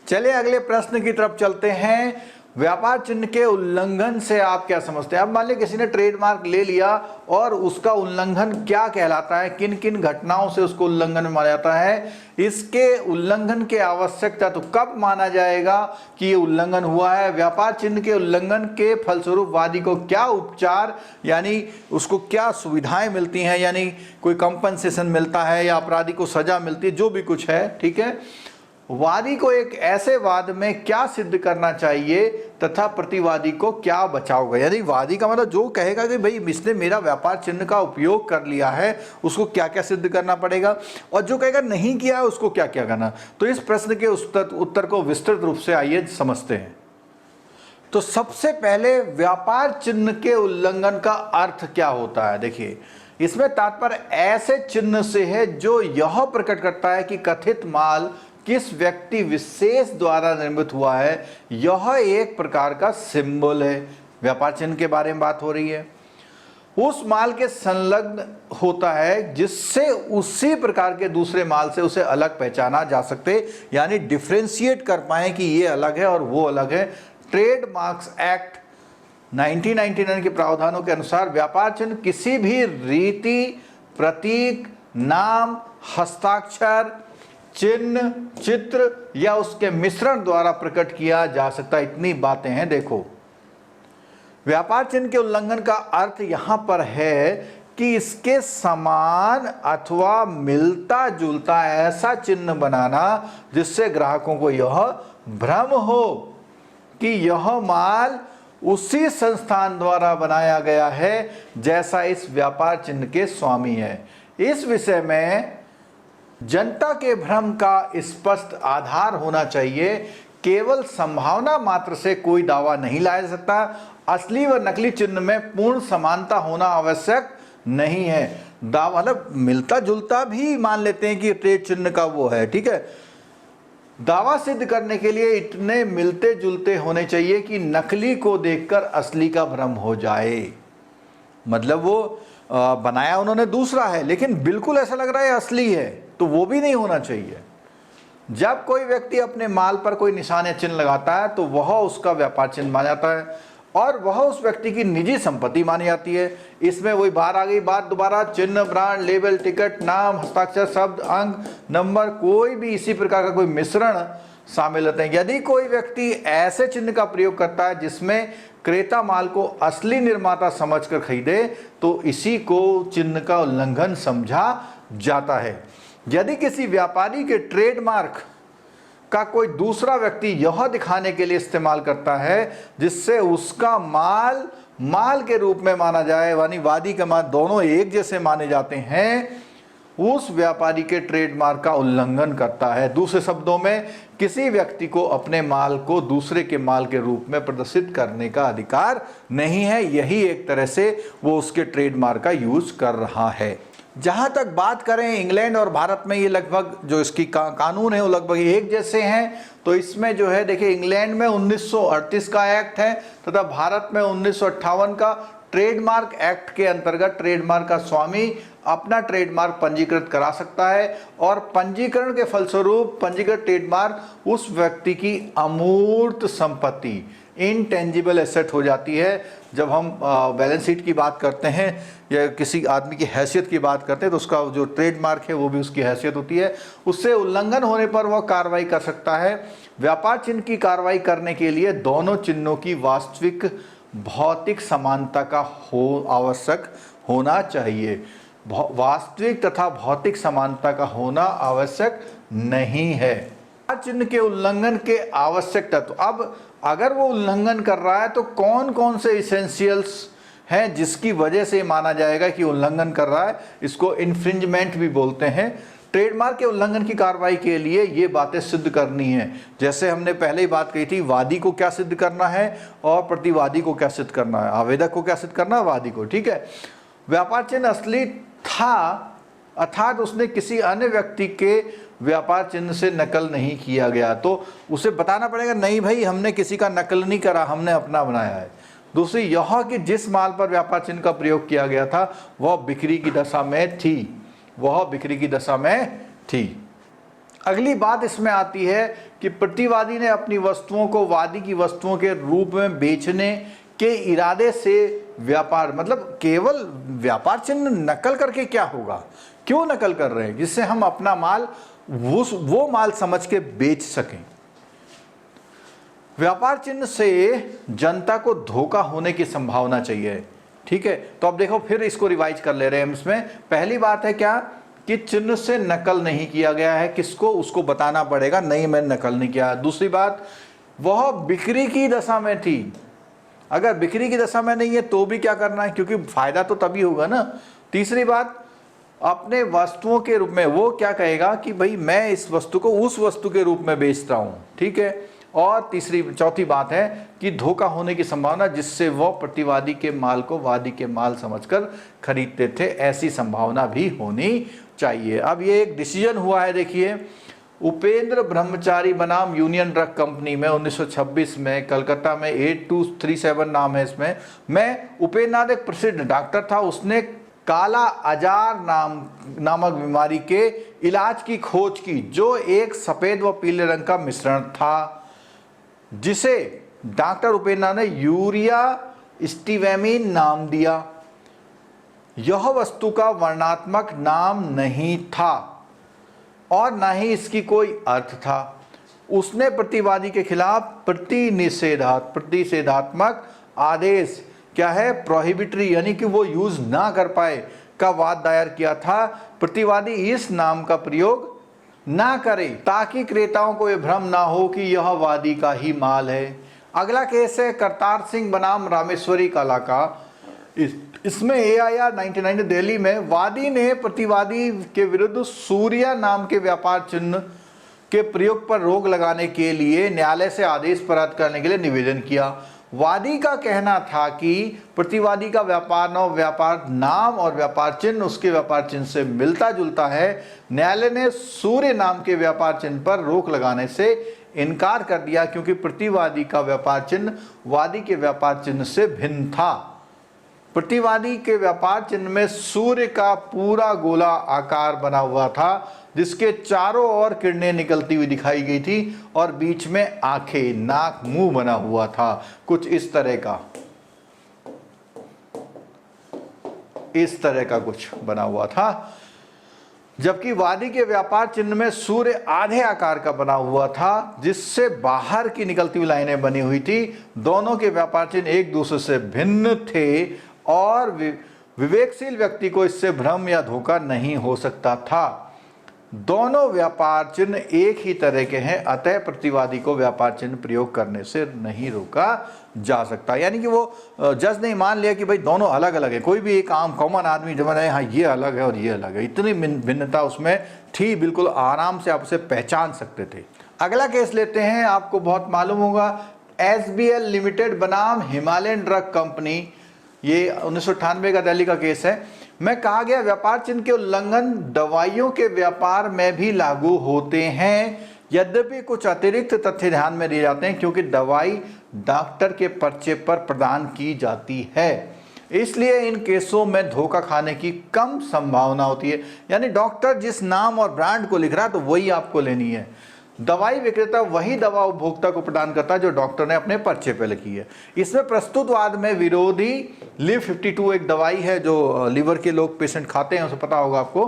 चलिए अगले प्रश्न की तरफ चलते हैं। व्यापार चिन्ह के उल्लंघन से आप क्या समझते हैं? अब मान लीजिए किसी ने ट्रेडमार्क ले लिया और उसका उल्लंघन क्या कहलाता है, किन किन घटनाओं से उसको उल्लंघन में माना जाता है, इसके उल्लंघन की आवश्यकता तो कब माना जाएगा कि ये उल्लंघन हुआ है, व्यापार चिन्ह के उल्लंघन के फलस्वरूप वादी को क्या उपचार यानी उसको क्या सुविधाएं मिलती हैं, यानी कोई कंपनसेशन मिलता है या अपराधी को सजा मिलती है, जो भी कुछ है, ठीक है। वादी को एक ऐसे वाद में क्या सिद्ध करना चाहिए तथा प्रतिवादी को क्या बचाओगे, यानी वादी का मतलब जो कहेगा कि भाई इसने मेरा व्यापार चिन्ह का उपयोग कर लिया है उसको क्या क्या सिद्ध करना पड़ेगा, और जो कहेगा नहीं किया है उसको क्या क्या करना। तो इस प्रश्न के उत्तर को विस्तृत रूप से आइए समझते हैं। तो सबसे पहले व्यापार चिन्ह के उल्लंघन का अर्थ क्या होता है? देखिए, इसमें तात्पर्य ऐसे चिन्ह से है जो यह प्रकट करता है कि कथित माल किस व्यक्ति विशेष द्वारा निर्मित हुआ है, यह एक प्रकार का सिंबल है। व्यापार चिन्ह के बारे में बात हो रही है। उस माल के संलग्न होता है जिससे उसी प्रकार के दूसरे माल से उसे अलग पहचाना जा सकते, यानी डिफरेंशिएट कर पाए कि ये अलग है और वो अलग है। ट्रेडमार्क्स एक्ट 1999 के प्रावधानों के अनुसार व्यापार चिन्ह किसी भी रीति, प्रतीक, नाम, हस्ताक्षर, चिन्ह, चित्र या उसके मिश्रण द्वारा प्रकट किया जा सकता है। इतनी बातें हैं। देखो, व्यापार चिन्ह के उल्लंघन का अर्थ यहां पर है कि इसके समान अथवा मिलता जुलता ऐसा चिन्ह बनाना जिससे ग्राहकों को यह भ्रम हो कि यह माल उसी संस्थान द्वारा बनाया गया है जैसा इस व्यापार चिन्ह के स्वामी है। इस विषय में जनता के भ्रम का स्पष्ट आधार होना चाहिए। केवल संभावना मात्र से कोई दावा नहीं लाया जा सकता। असली व नकली चिन्ह में पूर्ण समानता होना आवश्यक नहीं है। दावा मतलब मिलता जुलता भी मान लेते हैं कि ट्रेड चिन्ह का वो है, ठीक है। दावा सिद्ध करने के लिए इतने मिलते जुलते होने चाहिए कि नकली को देखकर असली का भ्रम हो जाए। मतलब वो बनाया उन्होंने दूसरा है लेकिन बिल्कुल ऐसा लग रहा है असली है, तो वो भी नहीं होना चाहिए। जब कोई व्यक्ति अपने माल पर कोई निशान या चिन्ह लगाता है तो वह उसका व्यापार चिन्ह माना जाता है और वह उस व्यक्ति की निजी संपत्ति मानी जाती है। इसमें वही बाहर आ गई बात दोबारा, चिन्ह, ब्रांड, लेबल, टिकट, नाम, हस्ताक्षर, शब्द, अंक, नंबर, कोई भी इसी प्रकार का कोई मिश्रण शामिल होते हैं। यदि कोई व्यक्ति ऐसे चिन्ह का प्रयोग करता है जिसमें क्रेता माल को असली निर्माता समझकर खरीदे तो इसी को चिन्ह का उल्लंघन समझा जाता है। यदि किसी व्यापारी के ट्रेडमार्क का कोई दूसरा व्यक्ति यह दिखाने के लिए इस्तेमाल करता है जिससे उसका माल के रूप में माना जाए, यानी वादी का माल दोनों एक जैसे माने जाते हैं, उस व्यापारी के ट्रेडमार्क का उल्लंघन करता है। दूसरे शब्दों में, किसी व्यक्ति को अपने माल को दूसरे के माल के रूप में प्रदर्शित करने का अधिकार नहीं है। यही एक तरह से वो उसके ट्रेडमार्क का यूज कर रहा है। जहाँ तक बात करें इंग्लैंड और भारत में, ये लगभग जो इसकी कानून है वो लगभग एक जैसे हैं। तो इसमें जो है देखिए, इंग्लैंड में 1938 का एक्ट है तथा भारत में 1958 का ट्रेडमार्क एक्ट के अंतर्गत ट्रेडमार्क का स्वामी अपना ट्रेडमार्क पंजीकृत करा सकता है और पंजीकरण के फलस्वरूप पंजीकृत ट्रेडमार्क उस व्यक्ति की अमूर्त संपत्ति, इनटेंजिबल एसेट हो जाती है। जब हम बैलेंस शीट की बात करते हैं या किसी आदमी की हैसियत की बात करते हैं तो उसका जो ट्रेडमार्क है वो भी उसकी हैसियत होती है। उससे उल्लंघन होने पर वह कार्रवाई कर सकता है। व्यापार चिन्ह की कार्रवाई करने के लिए दोनों चिन्हों की वास्तविक भौतिक समानता का आवश्यक होना चाहिए। वास्तविक तथा भौतिक समानता का होना आवश्यक नहीं है। चिन्ह के उल्लंघन के आवश्यक तत्व, अब अगर वो उल्लंघन कर रहा है तो कौन कौन से इसेंशियल्स हैं जिसकी वजह से माना जाएगा कि उल्लंघन कर रहा है, इसको इन्फ्रिंजमेंट भी बोलते हैं। ट्रेडमार्क के उल्लंघन की कार्रवाई के लिए ये बातें सिद्ध करनी है। जैसे हमने पहले ही बात कही थी, वादी को क्या सिद्ध करना है और प्रतिवादी को क्या सिद्ध करना है, आवेदक को क्या सिद्ध करना है, वादी को, ठीक है। व्यापार चिन्ह असली था अर्थात उसने किसी अन्य व्यक्ति के व्यापार चिन्ह से नकल नहीं किया गया, तो उसे बताना पड़ेगा नहीं भाई हमने किसी का नकल नहीं करा, हमने अपना बनाया है। दूसरी यह कि जिस माल पर व्यापार चिन्ह का प्रयोग किया गया था वह बिक्री की दशा में थी, वह बिक्री की दशा में थी। अगली बात इसमें आती है कि प्रतिवादी ने अपनी वस्तुओं को वादी की वस्तुओं के रूप में बेचने के इरादे से व्यापार, मतलब केवल व्यापार चिन्ह नकल करके क्या होगा, क्यों नकल कर रहे हैं, जिससे हम अपना माल वो माल समझ के बेच सकें। व्यापार चिन्ह से जनता को धोखा होने की संभावना चाहिए। ठीक है, तो अब देखो फिर इसको रिवाइज कर ले रहे हैं हम इसमें। पहली बात है क्या कि चिन्ह से नकल नहीं किया गया है, किसको, उसको बताना पड़ेगा नहीं मैंने नकल नहीं किया। दूसरी बात, वह बिक्री की दशा में थी। अगर बिक्री की दशा में नहीं है तो भी क्या करना है, क्योंकि फायदा तो तभी होगा ना। तीसरी बात, अपने वस्तुओं के रूप में वो क्या कहेगा कि भाई मैं इस वस्तु को उस वस्तु के रूप में बेचता हूं। ठीक है, और चौथी बात है कि धोखा होने की संभावना, जिससे वह प्रतिवादी के माल को वादी के माल समझकर खरीदते थे, ऐसी संभावना भी होनी चाहिए। अब ये एक डिसीजन हुआ है, देखिए उपेंद्र ब्रह्मचारी बनाम यूनियन ड्रग कंपनी में 1926 में कलकत्ता में 8237 नाम है इसमें। मैं उपेंद्र नाथ एक प्रसिद्ध डॉक्टर था, उसने काला अजार नामक बीमारी के इलाज की खोज की, जो एक सफेद व पीले रंग का मिश्रण था, जिसे डॉक्टर उपेंद्र नाथ ने यूरिया स्टीवेमीन नाम दिया। यह वस्तु का वर्णनात्मक नाम नहीं था और न ही इसकी कोई अर्थ था। उसने प्रतिवादी के खिलाफ प्रतिषेधात्मक आदेश, क्या है, प्रोहिबिटरी, यानी कि वो यूज ना कर पाए का वाद दायर किया था। प्रतिवादी इस नाम का प्रयोग ना करे ताकि क्रेताओं को यह भ्रम ना हो कि यह वादी का ही माल है। अगला केस है करतार सिंह बनाम रामेश्वरी कला का। इसमें AIR 99 दिल्ली में वादी ने प्रतिवादी के विरुद्ध सूर्या नाम के व्यापार चिन्ह के प्रयोग पर रोक लगाने के लिए न्यायालय से आदेश प्राप्त करने के लिए निवेदन किया। वादी का कहना था कि प्रतिवादी का व्यापार नाम और व्यापार चिन्ह उसके व्यापार चिन्ह से मिलता जुलता है। न्यायालय ने सूर्य नाम के व्यापार चिन्ह पर रोक लगाने से इनकार कर दिया, क्योंकि प्रतिवादी का व्यापार चिन्ह वादी के व्यापार चिन्ह से भिन्न था। प्रतिवादी के व्यापार चिन्ह में सूर्य का पूरा गोला आकार बना हुआ था, जिसके चारों ओर किरणें निकलती हुई दिखाई गई थी और बीच में आंखें, नाक, मुंह बना हुआ था, कुछ इस तरह का कुछ बना हुआ था। जबकि वादी के व्यापार चिन्ह में सूर्य आधे आकार का बना हुआ था, जिससे बाहर की निकलती हुई लाइनें बनी हुई थी। दोनों के व्यापार चिन्ह एक दूसरे से भिन्न थे और विवेकशील व्यक्ति को इससे भ्रम या धोखा नहीं हो सकता था। दोनों व्यापार चिन्ह एक ही तरह के हैं, अतः प्रतिवादी को व्यापार चिन्ह प्रयोग करने से नहीं रोका जा सकता। यानी कि वो जज ने मान लिया कि भाई दोनों अलग अलग है, कोई भी एक आम कॉमन आदमी जब है हाँ ये अलग है और ये अलग है, इतनी भिन्नता उसमें थी, बिल्कुल आराम से आप उसे पहचान सकते थे। अगला केस लेते हैं, आपको बहुत मालूम होगा, SBL लिमिटेड बनाम हिमालयन ड्रग कंपनी। ये 1998 का दिल्ली का केस है। में कहा गया व्यापार चिन्ह के उल्लंघन दवाइयों के व्यापार में भी लागू होते हैं, यद्यपि कुछ अतिरिक्त तथ्य ध्यान में दिए जाते हैं, क्योंकि दवाई डॉक्टर के पर्चे पर प्रदान की जाती है, इसलिए इन केसों में धोखा खाने की कम संभावना होती है। यानी डॉक्टर जिस नाम और ब्रांड को लिख रहा है तो वही आपको लेनी है। दवाई विक्रेता वही दवा उपभोक्ता को प्रदान करता है जो डॉक्टर ने अपने पर्चे पे लिखी है। इसमें प्रस्तुतवाद में विरोधी लिव 52 एक दवाई है जो लीवर के लोग पेशेंट खाते हैं, उसे पता होगा आपको,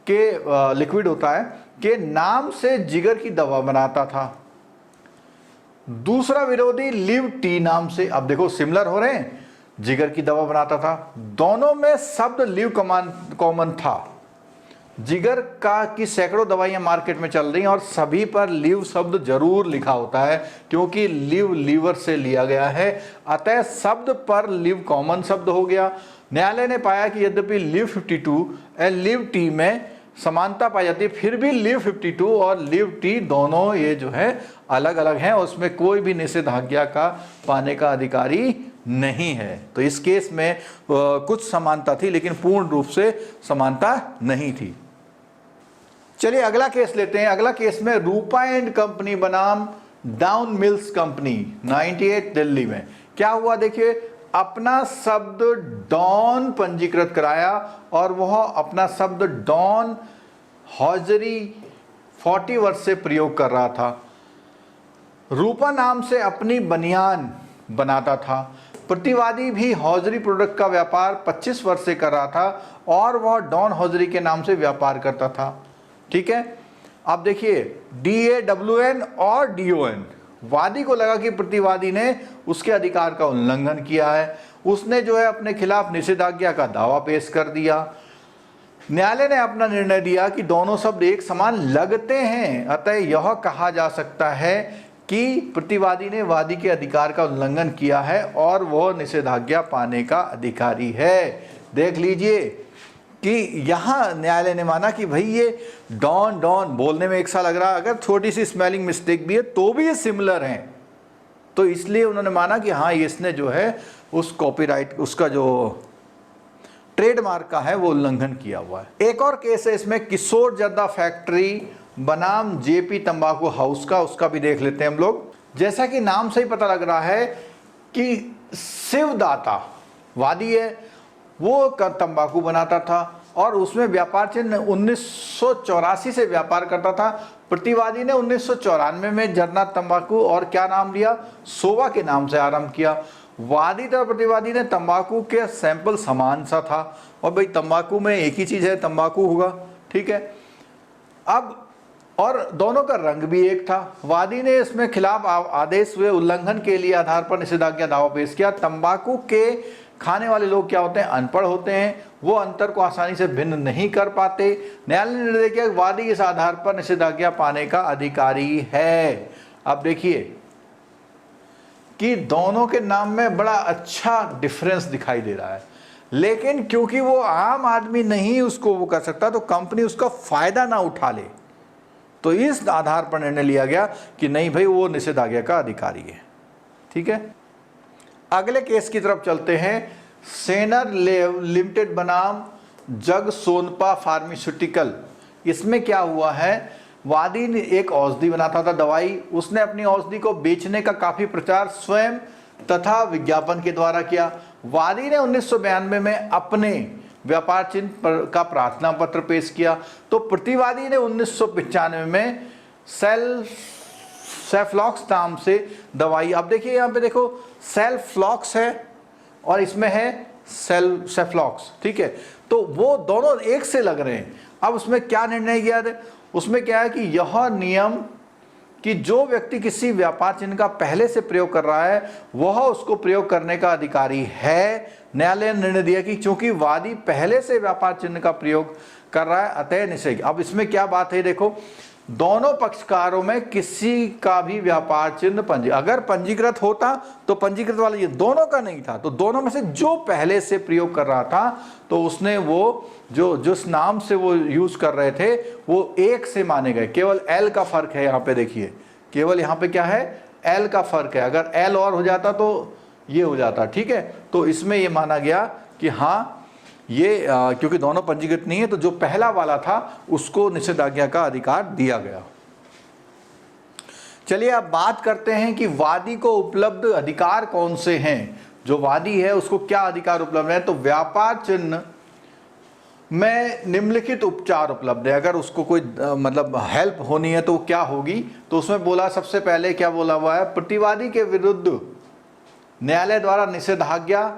के लिक्विड होता है, के नाम से जिगर की दवा बनाता था। दूसरा विरोधी लिव टी नाम से, अब देखो सिमिलर हो रहे हैं, जिगर की दवा बनाता था। दोनों में शब्द लिव कॉमन था। जिगर का की सैकड़ों दवाइयां मार्केट में चल रही हैं और सभी पर लिव शब्द जरूर लिखा होता है, क्योंकि लिव लीवर से लिया गया है, अतः शब्द पर लिव कॉमन शब्द हो गया। न्यायालय ने पाया कि यद्यपि लिव 52 और लिव टी में समानता पाई जाती है, फिर भी लिव 52 और लिव टी दोनों ये जो है अलग अलग हैं, उसमें कोई भी निषेधाज्ञा का पाने का अधिकारी नहीं है। तो इस केस में कुछ समानता थी, लेकिन पूर्ण रूप से समानता नहीं थी। चलिए अगला केस लेते हैं। अगला केस में रूपा एंड कंपनी बनाम डाउन मिल्स कंपनी 98 दिल्ली में क्या हुआ, देखिए, अपना शब्द डॉन पंजीकृत कराया और वह अपना शब्द डॉन हॉजरी 40 वर्ष से प्रयोग कर रहा था। रूपा नाम से अपनी बनियान बनाता था। प्रतिवादी भी हौजरी प्रोडक्ट का व्यापार 25 वर्ष से कर रहा था और वह डॉन हौजरी के नाम से व्यापार करता था। ठीक है, अब देखिए DAWN और DON, वादी को लगा कि प्रतिवादी ने उसके अधिकार का उल्लंघन किया है, उसने जो है अपने खिलाफ निषेधाज्ञा का दावा पेश कर दिया। न्यायालय ने अपना निर्णय दिया कि दोनों शब्द एक समान लगते हैं, अतः यह कहा जा सकता है कि प्रतिवादी ने वादी के अधिकार का उल्लंघन किया है और वह निषेधाज्ञा पाने का अधिकारी है। देख लीजिए कि यहाँ न्यायालय ने माना कि भाई ये डॉन डॉन बोलने में एक सा लग रहा है, अगर छोटी सी स्पेलिंग मिस्टेक भी है तो भी ये सिमिलर हैं, तो इसलिए उन्होंने माना कि हाँ इसने जो है उस कॉपीराइट, उसका जो ट्रेडमार्क का है वो उल्लंघन किया हुआ है। एक और केस है इसमें, किशोर जर्दा फैक्ट्री बनाम JP तंबाकू हाउस का, उसका भी देख लेते हैं हम लोग। जैसा कि नाम से ही पता लग रहा है कि शिवदाता वादी है, वो तंबाकू बनाता था और उसमें व्यापार चिन्ह 1984 से व्यापार करता था। प्रतिवादी ने 1994 में जर्दा तंबाकू और क्या नाम लिया, सोवा के नाम से आरंभ किया। वादी तथा प्रतिवादी ने तंबाकू के सैंपल समान सा था, और भाई तंबाकू में एक ही चीज है, तंबाकू होगा, ठीक है। अब और दोनों का रंग भी एक था। वादी ने इसमें खिलाफ आदेश हुए उल्लंघन के लिए आधार पर निषेधाज्ञा दावा पेश किया। तंबाकू के खाने वाले लोग क्या होते हैं, अनपढ़ होते हैं, वो अंतर को आसानी से भिन्न नहीं कर पाते। न्यायालय ने निर्णय किया वादी इस आधार पर निषेधाज्ञा पाने का अधिकारी है। अब देखिए कि दोनों के नाम में बड़ा अच्छा डिफरेंस दिखाई दे रहा है, लेकिन क्योंकि वो आम आदमी नहीं उसको वो कर सकता, तो कंपनी उसका फायदा ना उठा ले, तो इस आधार पर निर्णय लिया गया कि नहीं भाई वो निषेधाज्ञा का अधिकारी है। ठीक है, अगले केस की तरफ चलते हैं। सेनर लिमिटेड बनाम जग सोनपा फार्मास्यूटिकल। इसमें क्या हुआ है, वादी ने एक औषधि बनाता था, दवाई, उसने अपनी औषधि को बेचने का काफी प्रचार स्वयं तथा विज्ञापन के द्वारा किया। वादी ने 1992 में अपने व्यापार चिन्ह का प्रार्थना पत्र पेश किया, तो प्रतिवादी ने 1995 में सेफ्लॉक्स नाम से दवाई, अब देखिए यहाँ पे देखो सेल्फ्लॉक्स है और इसमें है सेफ्लॉक्स, ठीक है, तो वो दोनों एक से लग रहे हैं। अब उसमें क्या निर्णय किया है, उसमें क्या है कि यह नियम कि जो व्यक्ति किसी व्यापार चिन्ह का पहले से प्रयोग कर रहा है वह उसको प्रयोग करने का अधिकारी है। न्यायालय ने निर्णय दिया कि चूंकि वादी पहले से व्यापार चिन्ह का प्रयोग कर रहा है अतः निषेध। अब इसमें क्या बात है, देखो दोनों पक्षकारों में किसी का भी व्यापार चिन्ह अगर पंजीकृत होता तो पंजीकृत वाला ये दोनों का नहीं था, तो दोनों में से जो पहले से प्रयोग कर रहा था तो उसने वो जो जिस नाम से वो यूज कर रहे थे वो एक से माने गए। केवल एल का फर्क है, यहाँ पे देखिए केवल यहाँ पे क्या है, एल का फर्क है। अगर एल और हो जाता तो ये हो जाता, ठीक है। तो इसमें ये माना गया कि हाँ ये क्योंकि दोनों पंजीकृत नहीं है तो जो पहला वाला था उसको निषेधाज्ञा का अधिकार दिया गया। चलिए अब बात करते हैं कि वादी को उपलब्ध अधिकार कौन से हैं। जो वादी है उसको क्या अधिकार उपलब्ध है, तो व्यापार चिन्ह में निम्नलिखित उपचार उपलब्ध है। अगर उसको कोई मतलब हेल्प होनी है तो क्या होगी, तो उसमें बोला सबसे पहले क्या बोला हुआ है, प्रतिवादी के विरुद्ध न्यायालय द्वारा निषेधाज्ञा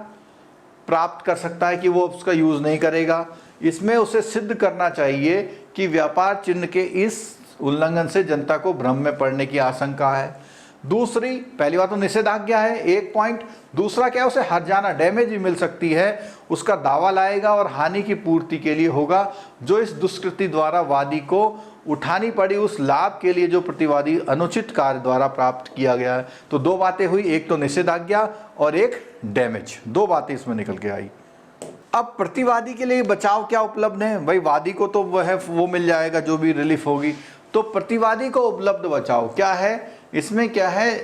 प्राप्त कर सकता है कि वो उसका यूज नहीं करेगा। इसमें उसे सिद्ध करना चाहिए कि व्यापार चिन्ह के इस उल्लंघन से जनता को भ्रम में पड़ने की आशंका है। दूसरी, पहली बात तो निषेधाज्ञा है, एक पॉइंट। दूसरा क्या है, उसे हर्जाना डैमेज भी मिल सकती है, उसका दावा लाएगा और हानि की पूर्ति के लिए होगा जो इस दुष्कृति द्वारा वादी को उठानी पड़ी उस लाभ के लिए जो प्रतिवादी अनुचित कार्य द्वारा प्राप्त किया गया है। तो दो बातें हुई, एक तो निषेधाज्ञा और एक डैमेज, दो बातें इसमें निकल के आई। अब प्रतिवादी के लिए बचाव क्या उपलब्ध है, भाई वादी को तो वो मिल जाएगा जो भी रिलीफ होगी, तो प्रतिवादी को उपलब्ध बचाव क्या है, इसमें क्या है,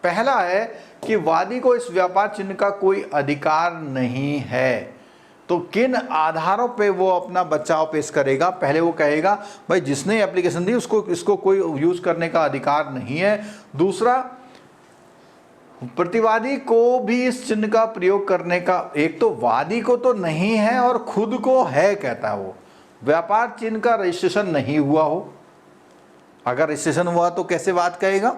पहला है कि वादी को इस व्यापार चिन्ह का कोई अधिकार नहीं है। तो किन आधारों पे वो अपना बचाव पेश करेगा, पहले वो कहेगा भाई जिसने एप्लीकेशन दी उसको इसको कोई यूज करने का अधिकार नहीं है। दूसरा, प्रतिवादी को भी इस चिन्ह का प्रयोग करने का, एक तो वादी को तो नहीं है और खुद को है कहता है, वो व्यापार चिन्ह का रजिस्ट्रेशन नहीं हुआ हो, अगर रजिस्ट्रेशन हुआ तो कैसे बात कहेगा।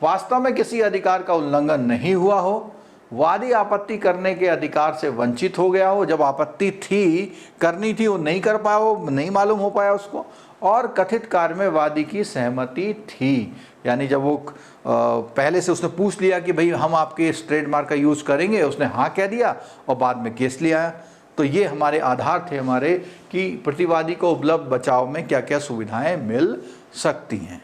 वास्तव में किसी अधिकार का उल्लंघन नहीं हुआ हो, वादी आपत्ति करने के अधिकार से वंचित हो गया हो, जब आपत्ति थी करनी थी वो नहीं कर पाया हो, नहीं मालूम हो पाया उसको, और कथित कार्य में वादी की सहमति थी, यानी जब वो पहले से उसने पूछ लिया कि भाई हम आपके इस ट्रेडमार्क का यूज़ करेंगे, उसने हाँ कह दिया और बाद में केस लिया है। तो ये हमारे आधार थे हमारे कि प्रतिवादी को उपलब्ध बचाव में क्या क्या सुविधाएं मिल सकती हैं।